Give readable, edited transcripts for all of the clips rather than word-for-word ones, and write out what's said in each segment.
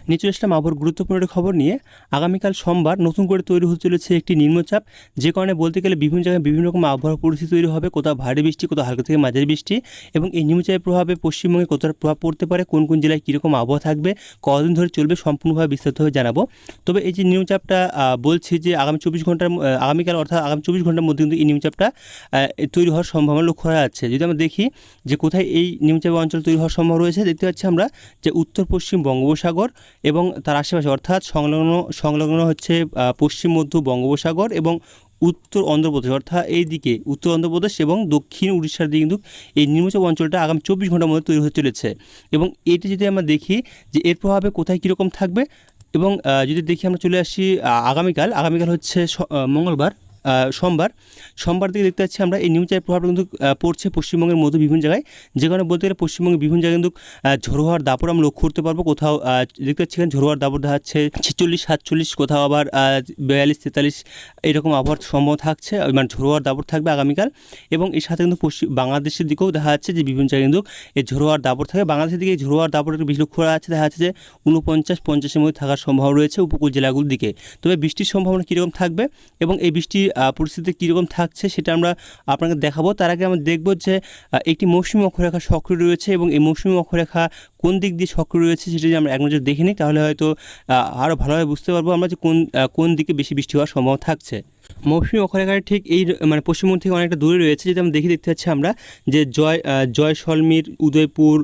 নিচে আসলাম আবহাওয়ার গুরুত্বপূর্ণ একটি খবর নিয়ে। আগামীকাল সোমবার নতুন করে তৈরি হতে চলেছে একটি নিম্নচাপ, যে কারণে বলতে গেলে বিভিন্ন জায়গায় বিভিন্ন রকম আবহাওয়ার পরিস্থিতি তৈরি হবে। কোথাও ভারী বৃষ্টি, কোথাও হালকা থেকে মাঝারি বৃষ্টি। এবং এই নিম্নচাপের প্রভাবে পশ্চিমবঙ্গে কতটা প্রভাব পড়তে পারে, কোন কোন জেলায় কীরকম আবহাওয়া থাকবে, কতদিন ধরে চলবে, সম্পূর্ণভাবে বিস্তারিতভাবে জানাবো। তবে এই যে নিম্নচাপটা বলছি যে আগামীকাল অর্থাৎ আগামী 24 ঘন্টার মধ্যে কিন্তু এই নিম্নচাপটা তৈরি হওয়ার সম্ভাবনা লক্ষ্য করা যাচ্ছে। যদি আমরা দেখি যে কোথায় এই নিম্নচাপের অঞ্চল তৈরি হওয়ার সম্ভাবনা রয়েছে, দেখতে পাচ্ছি আমরা যে উত্তর পশ্চিম বঙ্গোপসাগর এবং তার আশেপাশে অর্থাৎ সংলগ্ন হচ্ছে পশ্চিম মধ্য বঙ্গোপসাগর এবং উত্তর অন্ধ্রপ্রদেশ, অর্থাৎ এই দিকে উত্তর অন্ধ্রপ্রদেশ এবং দক্ষিণ উড়িষ্যার দিকে কিন্তু এই নিম্নচাপ অঞ্চলটা আগামী 24 ঘন্টার মধ্যে তৈরি হতে চলেছে। এবং এটি যদি আমরা দেখি যে এর প্রভাবে কোথায় কীরকম থাকবে, এবং যদি দেখি আমরা চলে আসি আগামীকাল হচ্ছে মঙ্গলবার, সোমবার দিকে দেখতে পাচ্ছি আমরা এই নিম্নচাপের প্রভাবটা কিন্তু পড়ছে পশ্চিমবঙ্গের মধ্যে বিভিন্ন জায়গায়, যে কারণে বলতে গেলে পশ্চিমবঙ্গের বিভিন্ন জায়গায় কিন্তু ঝোড়ো হওয়ার দাপট আমরা লক্ষ্য করতে পারবো। কোথাও দেখতে পাচ্ছি এখানে ঝোড়ো হওয়ার দাপট দেখা যাচ্ছে 46-47, কোথাও আবার 42-43 এরকম আবহাওয়ার সম্ভাবনা থাকছে, মানে ঝোড়ো হওয়ার দাপট থাকবে আগামীকাল। এবং এর সাথে কিন্তু বাংলাদেশের দিকেও দেখা যাচ্ছে যে বিভিন্ন জায়গায় কিন্তু এই ঝোড়ো হওয়ার দাপট থাকে। বাংলাদেশের দিকে ঝোড়ো হওয়ার দাপট একটু বেশি লক্ষ্য করা যাচ্ছে, দেখা যাচ্ছে যে 49-50-এর মধ্যে থাকার সম্ভাবনা রয়েছে উপকূল জেলাগুলোর দিকে। তবে বৃষ্টির সম্ভাবনা কীরকম থাকবে এবং এই বৃষ্টির পরিস্থিতি কীরকম থাকছে সেটা আমরা আপনাকে দেখাবো। তার আগে আমরা দেখব যে একটি মৌসুমী অক্ষরেখা সক্রিয় রয়েছে, এবং এই মৌসুমী অক্ষরেখা কোন দিক দিয়ে সক্রিয় রয়েছে সেটা যদি আমরা এক নজর দেখে নিই, তাহলে হয়তো আরও ভালোভাবে বুঝতে পারবো আমরা যে কোন দিকে বেশি বৃষ্টি হওয়ার সম্ভাবনা থাকছে। মৌসুমী অক্ষরেখাটা ঠিক এই মানে পশ্চিমবঙ্গ থেকে অনেকটা দূরে রয়েছে। যেটা আমরা দেখতে পাচ্ছি আমরা যে জয়সলমীর, উদয়পুর,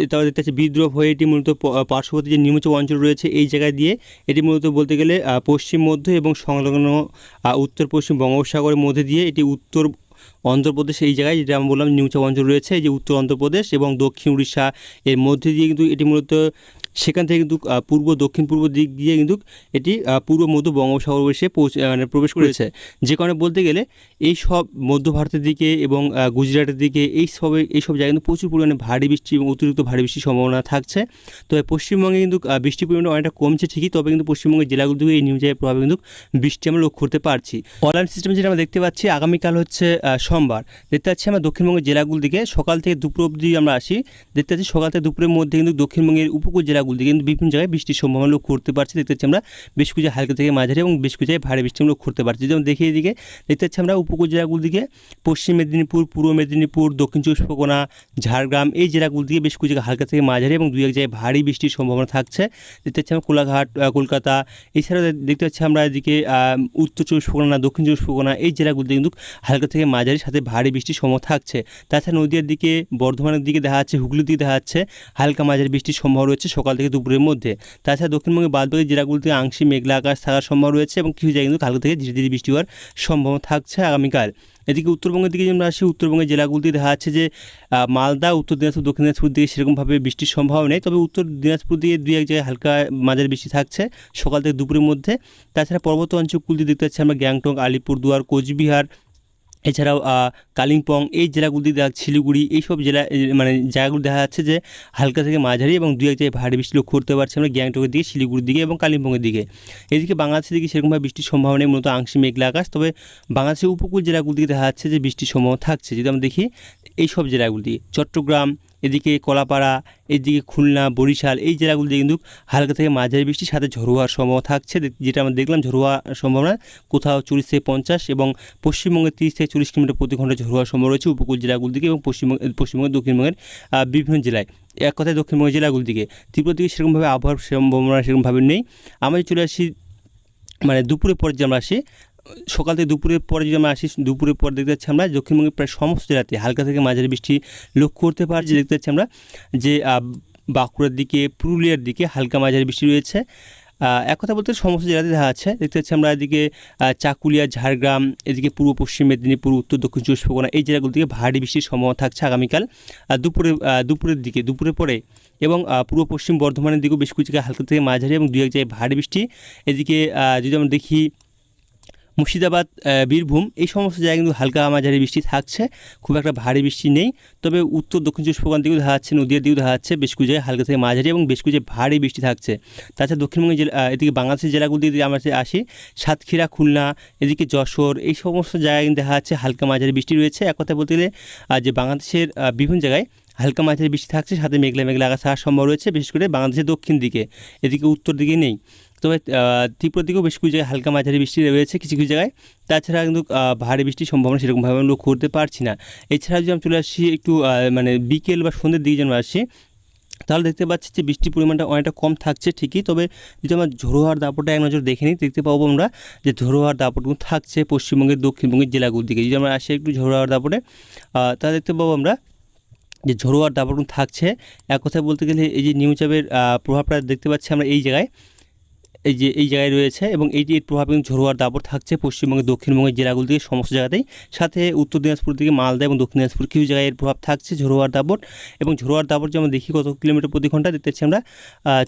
তারপর দেখতে পাচ্ছি বিদ্রোহ হয়ে এটি মূলত পার্শ্ববর্তী যে নিম্নচাপ অঞ্চল রয়েছে এই জায়গায় দিয়ে এটি মূলত বলতে গেলে পশ্চিম মধ্য এবং সংলগ্ন উত্তর পশ্চিম বঙ্গোপসাগরের মধ্যে দিয়ে এটি উত্তর অন্ধ্রপ্রদেশ, এই জায়গায় যেটা আমরা বললাম নিম্নচাপ অঞ্চল রয়েছে, এই যে উত্তর অন্ধ্রপ্রদেশ এবং দক্ষিণ উড়িষ্যা এর মধ্যে দিয়ে কিন্তু এটি মূলত সেখান থেকে কিন্তু দক্ষিণ পূর্ব দিক দিয়ে কিন্তু এটি পূর্ব মধ্য বঙ্গোপসাগর এসে প্রবেশ করেছে। যে কারণে বলতে গেলে এই সব মধ্য ভারতের দিকে এবং গুজরাটের দিকে এই সব জায়গায় কিন্তু প্রচুর পরিমাণে ভারী বৃষ্টি এবং অতিরিক্ত ভারী বৃষ্টির সম্ভাবনা থাকছে। তবে পশ্চিমবঙ্গে কিন্তু বৃষ্টির পরিমাণটা অনেকটা কমছে ঠিকই, তবে কিন্তু পশ্চিমবঙ্গের জেলাগুলো থেকে এই নিম্নচাপের প্রভাবে কিন্তু বৃষ্টি আমরা লক্ষ্য করতে পারছি। অনলাইন সিস্টেমে যেটা আমরা দেখতে পাচ্ছি আগামীকাল হচ্ছে সোমবার, দেখতে পাচ্ছি আমরা দক্ষিণবঙ্গের জেলাগুলো দিকে সকাল থেকে দুপুর অবধি আমরা আসি, দেখতে পাচ্ছি সকাল থেকে দুপুরের মধ্যে কিন্তু দক্ষিণবঙ্গের উপকূল জেলাগুলো দিকে কিন্তু বিভিন্ন জায়গায় বৃষ্টির সম্ভাবনা লক্ষ্য করতে পারছি। দেখতে পাচ্ছি আমরা বেশ কিছু হালকা থেকে মাঝারি এবং বেশ কিছু জায়গায় ভারী বৃষ্টি আমরা লক্ষ্য করতে পারছি। যেমন দেখি এদিকে দেখতে পাচ্ছি আমরা উপকূল জেলাগুলো দিকে পশ্চিম মেদিনীপুর, পূর্ব মেদিনীপুর, দক্ষিণ চব্বিশ পরগনা, ঝাড়গ্রাম এই জেলাগুলো দিকে বেশ কিছু জায়গায় হালকা থেকে মাঝারি এবং দুই এক জায়গায় ভারী বৃষ্টির সম্ভাবনা থাকছে। দেখতে পাচ্ছি আমরা কোলাঘাট, কলকাতা, এছাড়াও দেখতে পাচ্ছি আমরা এদিকে উত্তর চব্বিশ পরগনা, দক্ষিণ চব্বিশ পরগনা এই জেলাগুলোতে কিন্তু হালকা থেকে মাঝারি সাথে ভারী বৃষ্টির সম্ভাবনা থাকছে। তাছাড়া নদীয়ার দিকে, বর্ধমানের দিকে দেখা যাচ্ছে, হুগলির দিকে দেখা যাচ্ছে হালকা মাঝারি বৃষ্টির সম্ভাবনা রয়েছে সকাল থেকে দুপুরের মধ্যে। তাছাড়া দক্ষিণবঙ্গের বাদবাকি জেলাগুলোতে আংশিক মেঘলা আকাশ থাকার সম্ভাবনা রয়েছে এবং কিছু জায়গায় কিন্তু হালকা থেকে ধীরে ধীরে বৃষ্টি হওয়ার সম্ভাবনা থাকছে আগামীকাল। এদিকে উত্তরবঙ্গের দিকে আমরা আসি, উত্তরবঙ্গের জেলাগুলোতে দেখা যাচ্ছে যে মালদা, উত্তর দিনাজপুর, দক্ষিণ দিনাজপুর দিকে সেরকমভাবে বৃষ্টির সম্ভাবনা নেই, তবে উত্তর দিনাজপুর দিকে দুই এক জায়গায় হালকা মাঝারি বৃষ্টি থাকছে সকাল থেকে দুপুরের মধ্যে। তাছাড়া পর্বত অঞ্চলগুলি দেখতে পাচ্ছি আমরা গ্যাংটক, আলিপুরদুয়ার, কোচবিহার, এছাড়াও কালিম্পং এই জেলাগুলি শিলিগুড়ি এইসব জায়গাগুলো দেখা যাচ্ছে যে হালকা থেকে মাঝারি এবং দুই এক জায়গায় ভারী বৃষ্টি লক্ষ্য করতে পারছি আমরা গ্যাংটকের দিকে, শিলিগুড়ির দিকে এবং কালিম্পংয়ের দিকে। এদিকে বাংলাদেশের দিকে সেরকমভাবে বৃষ্টির সম্ভাবনা নেই, মূলত আংশিক মেঘলা আকাশ, তবে বাংলাদেশের উপকূল জেলাগুলি দিকে দেখা যাচ্ছে যে বৃষ্টির সম্ভাবনা থাকছে। যদি আমরা দেখি এই সব জেলাগুলি চট্টগ্রাম, এদিকে কলাপাড়া, এদিকে খুলনা, বরিশাল এই জেলাগুলিতে কিন্তু হালকা থেকে মাঝারি বৃষ্টির সাথে ঝোড়ো হওয়ার সম্ভাবনা থাকছে। যেটা আমরা দেখলাম ঝোড়ো হওয়ার সম্ভাবনা কোথাও 40 থেকে 50 এবং পশ্চিমবঙ্গের 30 থেকে 40 কিলোমিটার প্রতি ঘন্টা ঝোড়ো হওয়ার সম্ভাবনা রয়েছে উপকূল জেলাগুলি দিকে এবং পশ্চিমবঙ্গের দক্ষিণবঙ্গের বিভিন্ন জেলায়। এক কথায় দক্ষিণবঙ্গের জেলাগুলি দিকে ত্রিপুরা দিকে সেরকমভাবে আবহাওয়ার সম্ভাবনা সেরকমভাবে নেই। আমরা চলে আসি দুপুরের পর যে আমরা আসি, সকাল থেকে দুপুরের পরে যদি আমরা আসি, দুপুরের পর দেখতে পাচ্ছি আমরা দক্ষিণবঙ্গের প্রায় সমস্ত জেলাতে হালকা থেকে মাঝারি বৃষ্টি লক্ষ্য করতে পারছি। দেখতে পাচ্ছি আমরা যে বাঁকুড়ার দিকে, পুরুলিয়ার দিকে হালকা মাঝারি বৃষ্টি রয়েছে। এক কথা বলতে সমস্ত জেলাতে দেখা যাচ্ছে। দেখতে পাচ্ছি আমরা এদিকে চাকুলিয়া, ঝাড়গ্রাম, এদিকে পূর্ব পশ্চিম মেদিনীপুর, উত্তর দক্ষিণ চব্বিশ পরগনা এই জেলাগুলো থেকে ভারী বৃষ্টির সম্ভাবনা থাকছে আগামীকাল দুপুরের পরে, এবং পূর্ব পশ্চিম বর্ধমানের দিকেও বেশ কিছু জায়গায় হালকা থেকে মাঝারি এবং দুই এক জায়গায় ভারী বৃষ্টি। এদিকে যদি আমরা দেখি মুর্শিদাবাদ, বীরভূম এই সমস্ত জায়গায় কিন্তু হালকা মাঝারি বৃষ্টি থাকছে, খুব একটা ভারী বৃষ্টি নেই। তবে উত্তর দক্ষিণ চব্বিশ পরগনার দিকেও দেখা যাচ্ছে, নদীয়ার দিকেও দেখা যাচ্ছে বেশ কিছু জায়গায় হালকা থেকে মাঝারি এবং বেশ কিছু ভারী বৃষ্টি থাকছে। তাছাড়া দক্ষিণবঙ্গের এদিকে বাংলাদেশের জেলাগুলো দিকে আমরা আসি, সাতক্ষীরা, খুলনা, এদিকে যশোর এই সমস্ত জায়গায় কিন্তু দেখা যাচ্ছে হালকা মাঝারি বৃষ্টি রয়েছে। এক কথা বলতে গেলে যে বাংলাদেশের বিভিন্ন জায়গায় হালকা মাঝারি বৃষ্টি থাকছে, সাথে মেঘলা মেঘলা আকাশ থাকার সম্ভাবনা রয়েছে, বিশেষ করে বাংলাদেশের দক্ষিণ দিকে, এদিকে উত্তর দিকে নেই। তবে ত্রিপুরা দিকেও বেশ কিছু জায়গায় হালকা মাঝারি বৃষ্টি রয়েছে কিছু কিছু জায়গায়। তাছাড়া কিন্তু ভারী বৃষ্টির সম্ভাবনা সেরকমভাবে আমরা লক্ষ্য করতে পারছি না। এছাড়া যদি আমি চলে আসি একটু মানে বিকেল বা সন্ধ্যের দিকে যেন আসি, তাহলে দেখতে পাচ্ছি যে বৃষ্টির পরিমাণটা অনেকটা কম থাকছে ঠিকই। তবে যদি আমরা ঝোড়ো হওয়ার দাপটটা এক নজর দেখে নিই, দেখতে পাবো আমরা যে ঝোড়ো হওয়ার দাপটগুলো থাকছে পশ্চিমবঙ্গের দক্ষিণবঙ্গের জেলাগুলোর দিকে। যদি আমরা আসি একটু ঝোড়ো হওয়ার দাপটে, তাহলে দেখতে পাবো আমরা যে ঝোড়ো হওয়ার দাপটগুলো থাকছে। এক কথায় বলতে গেলে এই যে নিম্নচাপের প্রভাবটা দেখতে পাচ্ছি আমরা এই জায়গায়, এই জায়গায় রয়েছে, এবং এইটি এর প্রভাবে কিন্তু ঝোড়ো হওয়ার দাপট থাকছে পশ্চিমবঙ্গের দক্ষিণবঙ্গের জেলাগুলো থেকে সমস্ত জায়গাতেই। সাথে উত্তর দিনাজপুর থেকে মালদা এবং দক্ষিণ দিনাজপুর কিছু জায়গায় এর প্রভাব থাকছে ঝোড়ো হওয়ার দাপট। এবং ঝোড়ো হওয়ার দাপট যে আমরা দেখি কত কিলোমিটার প্রতি ঘন্টা, দেখতে পাচ্ছি আমরা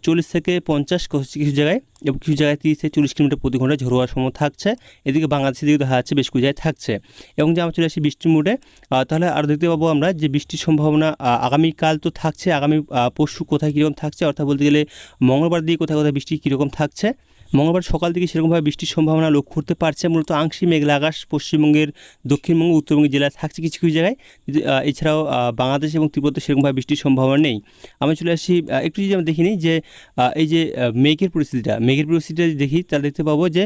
40 থেকে 50 কিছু জায়গায়, এবং কিছু জায়গায় 30 থেকে 40 কিলোমিটার প্রতি ঘন্টায় ঝোড়ো হওয়ার সম্ভাবনা থাকছে। এদিকে বাংলাদেশের দিকে দেখা যাচ্ছে বেশ কিছু জায়গায় থাকছে। এবং যে আমরা চলে আসি বৃষ্টির মুডে, তাহলে আরও দেখতে পাবো আমরা যে বৃষ্টির সম্ভাবনা আগামীকাল তো থাকছে, আগামী পরশু কোথায় কীরকম থাকছে, অর্থাৎ বলতে গেলে মঙ্গলবার দিকে কোথায় কোথায় বৃষ্টি কীরকম থাকছে। মঙ্গলবার সকাল থেকে সেরকমভাবে বৃষ্টির সম্ভাবনা লক্ষ্য করতে পারছে, মূলত আংশিক মেঘলা আকাশ পশ্চিমবঙ্গের দক্ষিণবঙ্গ উত্তরবঙ্গের জেলায় থাকছে কিছু কিছু জায়গায়। এছাড়াও বাংলাদেশ এবং ত্রিপুরাতে সেরকমভাবে বৃষ্টির সম্ভাবনা নেই। আমি চলে আসি একটু যদি আমরা দেখি নিই যে এই যে মেঘের পরিস্থিতিটা দেখি, তাহলে দেখতে পাবো যে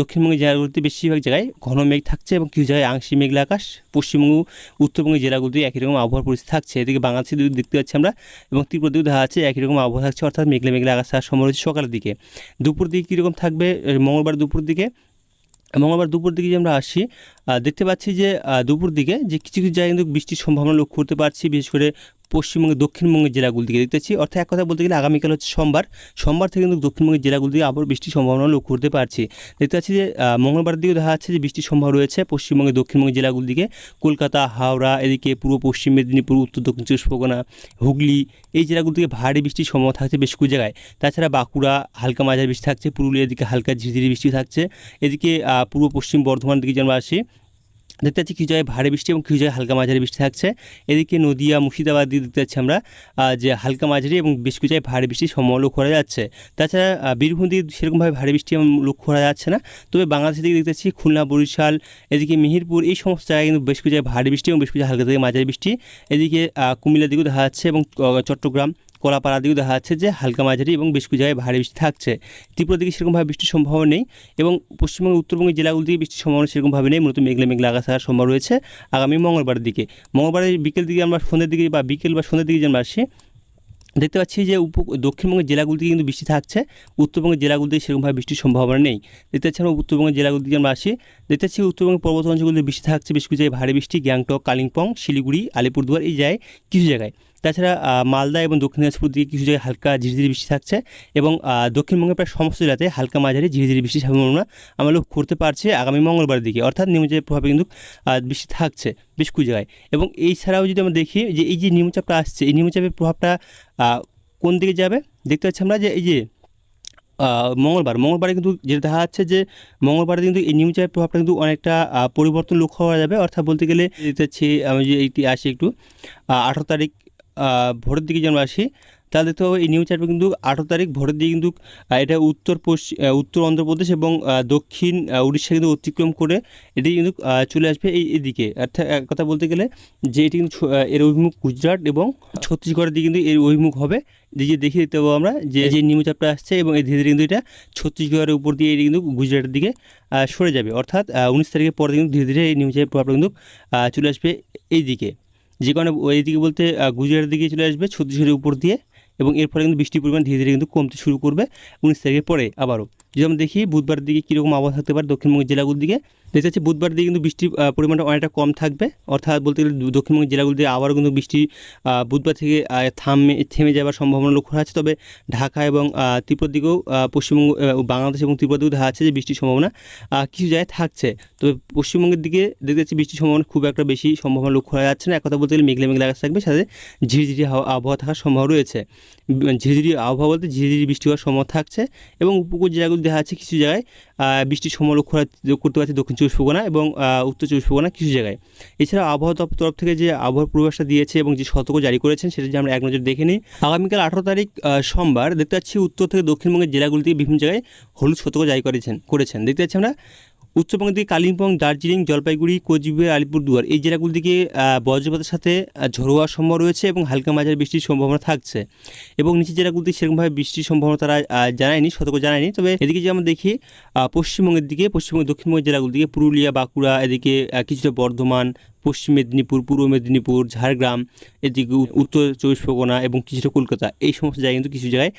দক্ষিণবঙ্গের জেলাগুলিতে বেশিরভাগ জায়গায় ঘন মেঘ থাকছে, এবং কিছু জায়গায় আংশিক মেঘলা আকাশ। পশ্চিমবঙ্গ উত্তরবঙ্গের জেলাগুলিতে একই রকম আবহাওয়ার পরিস্থিতি থাকছে। এদিকে বাংলাদেশের দিকে দেখতে পাচ্ছি আমরা, এবং ত্রিপুরা দিকেও দেখা যাচ্ছে একই রকম আবহাওয়া থাকছে, অর্থাৎ মেঘলা মেঘলা আকাশ থাকার সম্ভাবনা রয়েছে সকালের দিকে। দুপুর দিকে কীরকম থাকবে মঙ্গলবার দুপুর দিকে যে আমরা আসি, দেখতে পাচ্ছি যে দুপুর দিকে যে কিছু কিছু জায়গায় কিন্তু বৃষ্টির সম্ভাবনা লক্ষ্য করতে পারছি, বিশেষ করে পশ্চিমবঙ্গের দক্ষিণবঙ্গের জেলাগুলো দিকে দেখতে পাচ্ছি। অর্থাৎ এক কথা বলতে গেলে আগামীকাল হচ্ছে সোমবার থেকে কিন্তু দক্ষিণবঙ্গের জেলাগুলো দিকে আবার বৃষ্টির সম্ভাবনা লক্ষ্য করতে পারছি। দেখতে পাচ্ছি যে মঙ্গলবার দিকেও দেখা যাচ্ছে যে বৃষ্টির সম্ভাবনা রয়েছে পশ্চিমবঙ্গের দক্ষিণবঙ্গের জেলাগুলো দিকে, কলকাতা, হাওড়া, এদিকে পূর্ব পশ্চিম মেদিনীপুর, উত্তর দক্ষিণ চব্বিশ পরগনা, হুগলি, এই জেলাগুলো থেকে ভারী বৃষ্টির সম্ভাবনা থাকছে বেশ কিছু জায়গায়। তাছাড়া বাঁকুড়া হালকা মাঝারি বৃষ্টি থাকছে, পুরুলিয়ার দিকে হালকা ঝিরিঝিরি বৃষ্টি থাকছে। এদিকে পূর্ব পশ্চিম বর্ধমান দিকে যেন আসি, দেখতে পাচ্ছি কিছু জায়গায় ভারী বৃষ্টি এবং কিছু জায়গায় হালকা মাঝারি বৃষ্টি থাকছে। এদিকে নদিয়া, মুর্শিদাবাদ দিকে দেখতে পাচ্ছি আমরা যে হালকা মাঝারি এবং বেশ কিছু জায়গায় ভারী বৃষ্টির সম্ভাবনা লক্ষ্য করা যাচ্ছে। তাছাড়া বীরভূম দিকে সেরকমভাবে ভারী বৃষ্টি লক্ষ্য করা যাচ্ছে না। তবে বাংলাদেশের দিকে দেখতে পাচ্ছি খুলনা, বরিশাল, এদিকে মেহেরপুর, এই সমস্ত জায়গায় কিন্তু বেশ কিছু জায়গায় ভারী বৃষ্টি এবং বেশ কিছু হালকা থেকে মাঝারি বৃষ্টি। এদিকে কুমিল্লার দিকেও দেখা যাচ্ছে, এবং চট্টগ্রাম, কলাপাড়া দিকেও দেখা যাচ্ছে যে হালকা মাঝারি এবং বেশ কিছু জায়গায় ভারী বৃষ্টি থাকছে। ত্রিপুরা দিকে সেরকমভাবে বৃষ্টির সম্ভাবনা নেই, এবং পশ্চিমবঙ্গের উত্তরবঙ্গের জেলাগুলো দিকে বৃষ্টির সম্ভাবনা সেরকমভাবে নেই, মূলত মেঘলা মেঘলা আকাশ থাকার সম্ভাবনা রয়েছে আগামী মঙ্গলবারের দিকে। মঙ্গলবারের বিকেল দিকে আমরা সন্ধ্যের দিকে বা বিকেল বা সন্ধ্যের দিকে যেন আসি, দেখতে পাচ্ছি যে দক্ষিণবঙ্গের জেলাগুলিতে কিন্তু বৃষ্টি থাকছে, উত্তরবঙ্গের জেলাগুলিতে সেরকমভাবে বৃষ্টির সম্ভাবনা নেই। দেখতে পাচ্ছি আমরা উত্তরবঙ্গের জেলাগুলিতে আমরা আসি, দেখতে পাচ্ছি উত্তরবঙ্গের পর্বত অঞ্চলগুলিতে বৃষ্টি থাকছে, বেশ কিছু জায়গায় ভারী বৃষ্টি, গ্যাংটক, কালিম্পং, শিলিগুড়ি, আলিপুরদুয়ার, এই জায়গায় কিছু জায়গায়। তাছাড়া মালদা এবং দক্ষিণ দিনাজপুর দিকে কিছু জায়গায় হালকা ঝিরিঝিরি বৃষ্টি থাকছে, এবং দক্ষিণবঙ্গের প্রায় সমস্ত জেলাতে হালকা মাঝারি ঝিরিঝিরি বৃষ্টির সম্ভাবনা আমরা লক্ষ্য করতে পারছি আগামী মঙ্গলবারের দিকে, অর্থাৎ নিম্নচাপের প্রভাবে কিন্তু বৃষ্টি থাকছে বেশ কিছু জায়গায়। এবং এই ছাড়াও যদি আমরা দেখি যে এই যে নিম্নচাপটা আসছে, এই নিম্নচাপের প্রভাবটা কোন দিকে যাবে, দেখতে পাচ্ছি আমরা যে এই যে মঙ্গলবারে কিন্তু যেটা দেখা যাচ্ছে যে মঙ্গলবারে কিন্তু এই নিম্নচাপের প্রভাবটা কিন্তু অনেকটা পরিবর্তন লক্ষ্য করা যাবে। অর্থাৎ বলতে গেলে দেখতে পাচ্ছি আমি যে এইটি আসি একটু 18 তারিখ ভোরের দিকে যেন আসি, তাহলে দেখতে পাবো এই নিম্নচাপটা কিন্তু 18 তারিখ ভোরের দিকে কিন্তু এটা উত্তর অন্ধ্রপ্রদেশ এবং দক্ষিণ উড়িষ্যা কিন্তু অতিক্রম করে এটি কিন্তু চলে আসবে এইদিকে। অর্থাৎ এক কথা বলতে গেলে যে এটি কিন্তু এর অভিমুখ গুজরাট এবং ছত্তিশগড়ের দিকে কিন্তু এর অভিমুখ হবে। যে দেখে দেখতে পাবো আমরা যে নিম্নচাপটা আসছে, এবং এই ধীরে ধীরে কিন্তু এটা ছত্তিশগড়ের উপর দিয়ে এটি কিন্তু গুজরাটের দিকে সরে যাবে। অর্থাৎ 19 তারিখের পরে কিন্তু ধীরে ধীরে এই নিম্নচাপের প্রভাবটা কিন্তু চলে আসবে এই দিকে, যে কারণে এইদিকে বলতে গুজরাটের দিকে চলে আসবে ছত্তিশগড়ের উপর দিয়ে, এবং এর ফলে কিন্তু বৃষ্টির পরিমাণ ধীরে ধীরে কিন্তু কমতে শুরু করবে 19 তারিখের পরে। আবারও যদি আমরা দেখি বুধবার দিকে কীরকম আবহাওয়া থাকতে পারে দক্ষিণবঙ্গের জেলাগুলোর দিকে, দেখতে পাচ্ছি বুধবার দিকে কিন্তু বৃষ্টির পরিমাণটা অনেকটা কম থাকবে। অর্থাৎ বলতে গেলে দক্ষিণবঙ্গের জেলাগুলো দিয়ে আবারও কিন্তু বৃষ্টি বুধবার থেকে থেমে যাওয়ার সম্ভাবনা লক্ষ্য করা যাচ্ছে। তবে ঢাকা এবং ত্রিপুরার দিকেও পশ্চিমবঙ্গ, বাংলাদেশ এবং ত্রিপুরার দিকেও দেখা যাচ্ছে যে বৃষ্টির সম্ভাবনা কিছু জায়গায় থাকছে। তবে পশ্চিমবঙ্গের দিকে দেখতে পাচ্ছি বৃষ্টির সম্ভাবনা খুব একটা বেশি সম্ভাবনা লক্ষ্য করা যাচ্ছে না। এক কথা বলতে গেলে মেঘলা মেঘলা আকাশ থাকবে, সাথে ঝিরিঝিরি আবহাওয়া থাকার সম্ভাবনা রয়েছে। ঝিরিঝিরি আবহাওয়া বলতে ঝিরিঝিরি বৃষ্টি হওয়ার সম্ভাবনা থাকছে, এবং উপকূল জেলাগুলো দেখা যাচ্ছে কিছু জায়গায় বৃষ্টির সম্ভাবনা লক্ষ্য করতে পারছি দক্ষিণ চব্বিশ পরগনা এবং উত্তর চব্বিশ পরগনা কিছু জায়গায়। এছাড়া আবহাওয়া দপ্তর তরফ থেকে যে আবহাওয়ার পূর্বাভাসটা দিয়েছে এবং যে সতর্ক জারি করেছেন সেটা যে আমরা এক নজর দেখে নিই। আগামীকাল 18 তারিখ সোমবার দেখতে পাচ্ছি উত্তর থেকে দক্ষিণবঙ্গের জেলাগুলিতে বিভিন্ন জায়গায় হলুদ সতর্ক জারি করেছেন। দেখতে পাচ্ছি আমরা উত্তরবঙ্গের দিকে কালিম্পং, দার্জিলিং, জলপাইগুড়ি, কোচবিহার, আলিপুরদুয়ার এই জেলাগুলির দিকে বজ্রপাতের সাথে ঝোড়ো হওয়ার সম্ভাবনা রয়েছে এবং হালকা মাঝারি বৃষ্টির সম্ভাবনা থাকছে। এবং নিচের জেলাগুলিতে সেরকমভাবে বৃষ্টির সম্ভাবনা তারা জানায়নি, সতর্ক জানায়নি। তবে এদিকে যে আমরা দেখি পশ্চিমবঙ্গের দিকে, পশ্চিমবঙ্গের দক্ষিণবঙ্গের জেলাগুলির দিকে পুরুলিয়া, বাঁকুড়া, এদিকে কিছুটা বর্ধমান, পশ্চিম মেদিনীপুর, পূর্ব মেদিনীপুর, ঝাড়গ্রাম, এদিকে উত্তর চব্বিশ পরগনা এবং কিছুটা কলকাতা, এই সমস্ত জায়গায় কিন্তু কিছু জায়গায়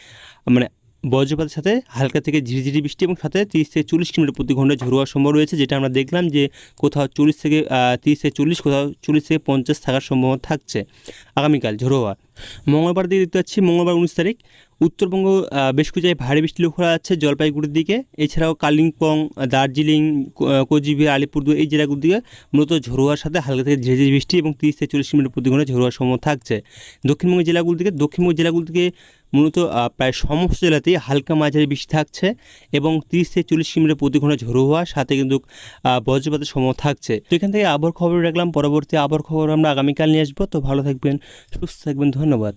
মানে বজ্রপাতের সাথে হালকা থেকে ঝিরিঝিরি বৃষ্টি এবং সাথে 30 থেকে 40 কিলোমিটার প্রতি ঘন্টায় ঝোড়ো হওয়ার সম্ভাবনা রয়েছে, যেটা আমরা দেখলাম যে কোথাও 40 থেকে 30 থেকে 40, কোথাও 40 থেকে 50 থাকার সম্ভাবনা থাকছে আগামীকাল ঝোড়ো হওয়ার। মঙ্গলবার দিকে দেখতে পাচ্ছি, মঙ্গলবার 19 তারিখ উত্তরবঙ্গ বেশ কিছু জায়গায় ভারী বৃষ্টি লক্ষ্য করা যাচ্ছে জলপাইগুড়ির দিকে, এছাড়াও কালিম্পং, দার্জিলিং, কোচবিহার, আলিপুরদুয়ার এই জেলাগুলির দিকে মূলত ঝোড়ো হওয়ার সাথে হালকা থেকে ঝিরিঝিরি বৃষ্টি এবং 30 থেকে 40 কিলোমিটার প্রতি ঘন্টায় ঝোড়ো হওয়ার সম্ভাবনা থাকছে। দক্ষিণবঙ্গের জেলাগুলি থেকে মূলত প্রায় সমস্ত জেলাতেই হালকা মাঝারি বৃষ্টি থাকছে এবং 30 থেকে 40 কিলোমিটার প্রতি ঘন্টায় ঝোড়ো হওয়ার সাথে কিন্তু বজ্রপাতের সম্ভাবনা থাকছে। তো এখান থেকে আবহাওয়ার খবর রাখলাম, পরবর্তী আবহাওয়ার খবর আমরা আগামীকাল নিয়ে আসবো। তো ভালো থাকবেন, সুস্থ থাকবেন, ধন্যবাদ।